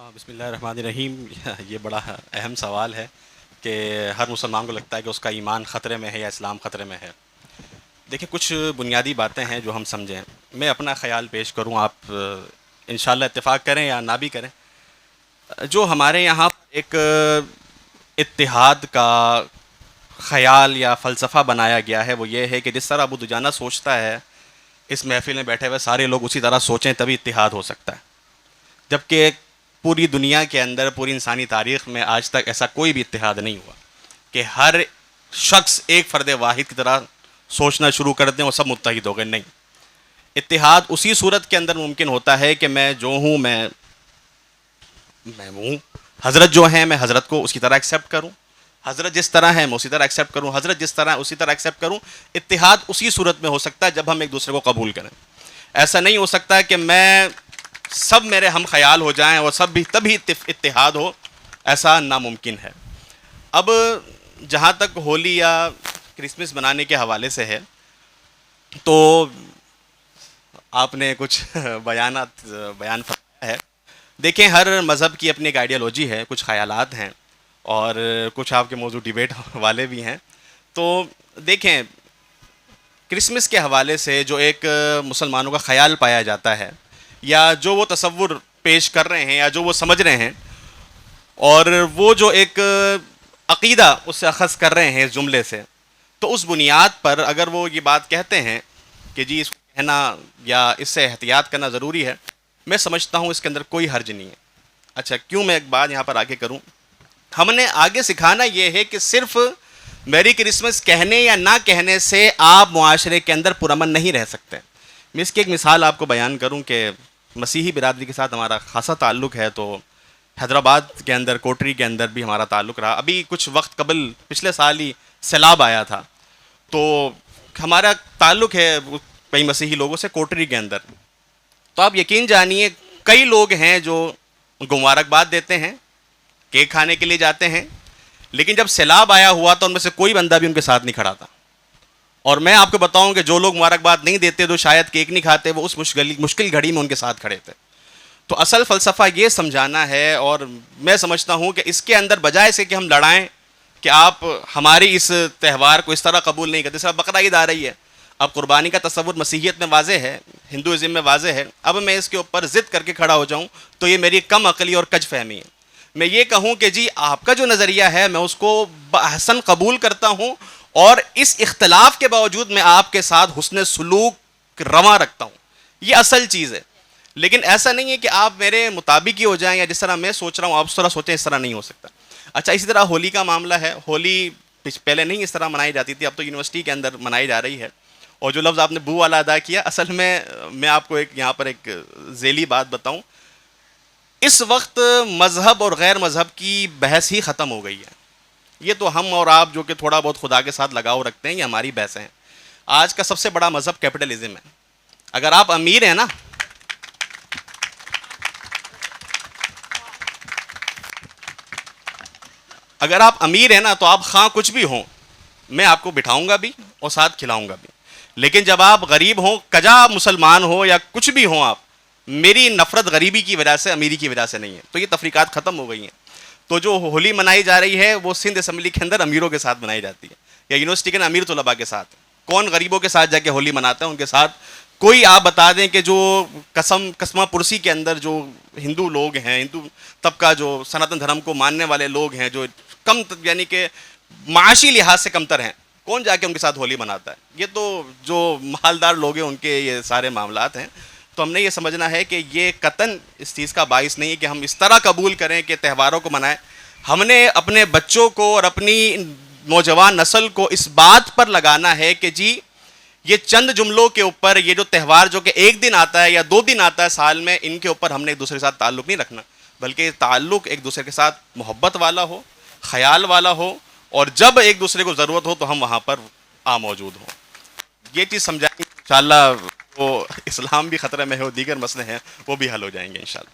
بسم اللہ الرحمن الرحیم. یہ بڑا اہم سوال ہے کہ ہر مسلمان کو لگتا ہے کہ اس کا ایمان خطرے میں ہے یا اسلام خطرے میں ہے. دیکھیں, کچھ بنیادی باتیں ہیں جو ہم سمجھیں. میں اپنا خیال پیش کروں, آپ انشاءاللہ اتفاق کریں یا نہ بھی کریں. جو ہمارے یہاں ایک اتحاد کا خیال یا فلسفہ بنایا گیا ہے وہ یہ ہے کہ جس طرح ابو دجانہ سوچتا ہے اس محفل میں بیٹھے ہوئے سارے لوگ اسی طرح سوچیں تبھی اتحاد ہو سکتا ہے. جبکہ پوری دنیا کے اندر, پوری انسانی تاریخ میں آج تک ایسا کوئی بھی اتحاد نہیں ہوا کہ ہر شخص ایک فرد واحد کی طرح سوچنا شروع کر دیں اور سب متحد ہو گئے. نہیں, اتحاد اسی صورت کے اندر ممکن ہوتا ہے کہ میں جو ہوں میں ہوں, حضرت جو ہیں میں حضرت کو اسی طرح ایکسیپٹ کروں, حضرت جس طرح ہیں میں اسی طرح ایکسیپٹ کروں, حضرت جس طرح اسی طرح ایکسیپٹ کروں. اتحاد اسی صورت میں ہو سکتا ہے جب ہم ایک دوسرے کو قبول کریں. ایسا نہیں ہو سکتا کہ میں سب میرے ہم خیال ہو جائیں اور سب بھی تبھی اتحاد ہو, ایسا ناممکن ہے. اب جہاں تک ہولی یا کرسمس منانے کے حوالے سے ہے تو آپ نے کچھ بیان فرمایا ہے. دیکھیں, ہر مذہب کی اپنی ایک آئیڈیالوجی ہے, کچھ خیالات ہیں اور کچھ آپ کے موضوع ڈیبیٹ والے بھی ہیں. تو دیکھیں, کرسمس کے حوالے سے جو ایک مسلمانوں کا خیال پایا جاتا ہے یا جو وہ تصور پیش کر رہے ہیں یا جو وہ سمجھ رہے ہیں اور وہ جو ایک عقیدہ اس سے اخذ کر رہے ہیں اس جملے سے, تو اس بنیاد پر اگر وہ یہ بات کہتے ہیں کہ جی اس کو کہنا یا اس سے احتیاط کرنا ضروری ہے, میں سمجھتا ہوں اس کے اندر کوئی حرج نہیں ہے. اچھا, کیوں میں ایک بات یہاں پر آگے کروں. ہم نے آگے سکھانا یہ ہے کہ صرف میری کرسمس کہنے یا نہ کہنے سے آپ معاشرے کے اندر پرامن نہیں رہ سکتے. میں اس کی ایک مثال آپ کو بیان کروں کہ مسیحی برادری کے ساتھ ہمارا خاصا تعلق ہے. تو حیدرآباد کے اندر, کوٹری کے اندر بھی ہمارا تعلق رہا. ابھی کچھ وقت قبل پچھلے سال ہی سیلاب آیا تھا, تو ہمارا تعلق ہے کئی مسیحی لوگوں سے کوٹری کے اندر. تو آپ یقین جانیے کئی لوگ ہیں جو مبارکباد دیتے ہیں, کیک کھانے کے لیے جاتے ہیں, لیکن جب سیلاب آیا ہوا تو ان میں سے کوئی بندہ بھی ان کے ساتھ نہیں کھڑا تھا. اور میں آپ کو بتاؤں کہ جو لوگ مبارکباد نہیں دیتے, جو شاید کیک نہیں کھاتے, وہ اس مشکل گھڑی میں ان کے ساتھ کھڑے تھے. تو اصل فلسفہ یہ سمجھانا ہے, اور میں سمجھتا ہوں کہ اس کے اندر بجائے سے کہ ہم لڑائیں کہ آپ ہماری اس تہوار کو اس طرح قبول نہیں کرتے. جس طرح بقرہ عید آ رہی ہے, اب قربانی کا تصور مسیحیت میں واضح ہے, ہندوازم میں واضح ہے. اب میں اس کے اوپر ضد کر کے کھڑا ہو جاؤں تو یہ میری کم عقلی اور کج فہمی ہے. میں یہ کہوں کہ جی آپ کا جو نظریہ ہے میں اس کو بحسن قبول کرتا ہوں, اور اس اختلاف کے باوجود میں آپ کے ساتھ حسن سلوک رواں رکھتا ہوں. یہ اصل چیز ہے. لیکن ایسا نہیں ہے کہ آپ میرے مطابق ہی ہو جائیں, یا جس طرح میں سوچ رہا ہوں آپ اس طرح سوچیں, اس طرح نہیں ہو سکتا. اچھا, اسی طرح ہولی کا معاملہ ہے. ہولی پہلے نہیں اس طرح منائی جاتی تھی, اب تو یونیورسٹی کے اندر منائی جا رہی ہے. اور جو لفظ آپ نے بو والا ادا کیا, اصل میں آپ کو یہاں پر ایک ذیلی بات بتاؤں. اس وقت مذہب اور غیر مذہب کی بحث ہی ختم ہو گئی ہے. یہ تو ہم اور آپ جو کہ تھوڑا بہت خدا کے ساتھ لگاؤ رکھتے ہیں, یہ ہماری بحثیں ہیں. آج کا سب سے بڑا مذہب کیپٹلزم ہے. اگر آپ امیر ہیں نا, اگر آپ امیر ہیں نا تو آپ خواہ کچھ بھی ہوں, میں آپ کو بٹھاؤں گا بھی اور ساتھ کھلاؤں گا بھی. لیکن جب آپ غریب ہوں, کجا مسلمان ہو یا کچھ بھی ہوں آپ, میری نفرت غریبی کی وجہ سے, امیری کی وجہ سے نہیں ہے. تو یہ تفریقات ختم ہو گئی ہیں. تو جو ہولی منائی جا رہی ہے وہ سندھ اسمبلی کے اندر امیروں کے ساتھ منائی جاتی ہے, یا یونیورسٹی کے امیر طلباء کے ساتھ. کون غریبوں کے ساتھ جا کے ہولی مناتا ہے ان کے ساتھ؟ کوئی آپ بتا دیں کہ جو قسمہ پرسی کے اندر جو ہندو لوگ ہیں, ہندو طبقہ جو سناتن دھرم کو ماننے والے لوگ ہیں, جو کم یعنی کہ معاشی لحاظ سے کمتر ہیں, کون جا کے ان کے ساتھ ہولی مناتا ہے؟ یہ تو جو مالدار لوگ ہیں ان کے یہ سارے معاملات ہیں. تو ہم نے یہ سمجھنا ہے کہ یہ قطعاً اس چیز کا باعث نہیں ہے کہ ہم اس طرح قبول کریں کہ تہواروں کو منائیں. ہم نے اپنے بچوں کو اور اپنی نوجوان نسل کو اس بات پر لگانا ہے کہ جی یہ چند جملوں کے اوپر, یہ جو تہوار جو کہ ایک دن آتا ہے یا 2 دن آتا ہے سال میں, ان کے اوپر ہم نے ایک دوسرے کے ساتھ تعلق نہیں رکھنا, بلکہ یہ تعلق ایک دوسرے کے ساتھ محبت والا ہو, خیال والا ہو, اور جب ایک دوسرے کو ضرورت ہو تو ہم وہاں پر موجود ہوں. یہ چیز سمجھائیں گے انشاءاللہ, وہ اسلام بھی خطرے میں ہے اور دیگر مسئلے ہیں وہ بھی حل ہو جائیں گے انشاءاللہ.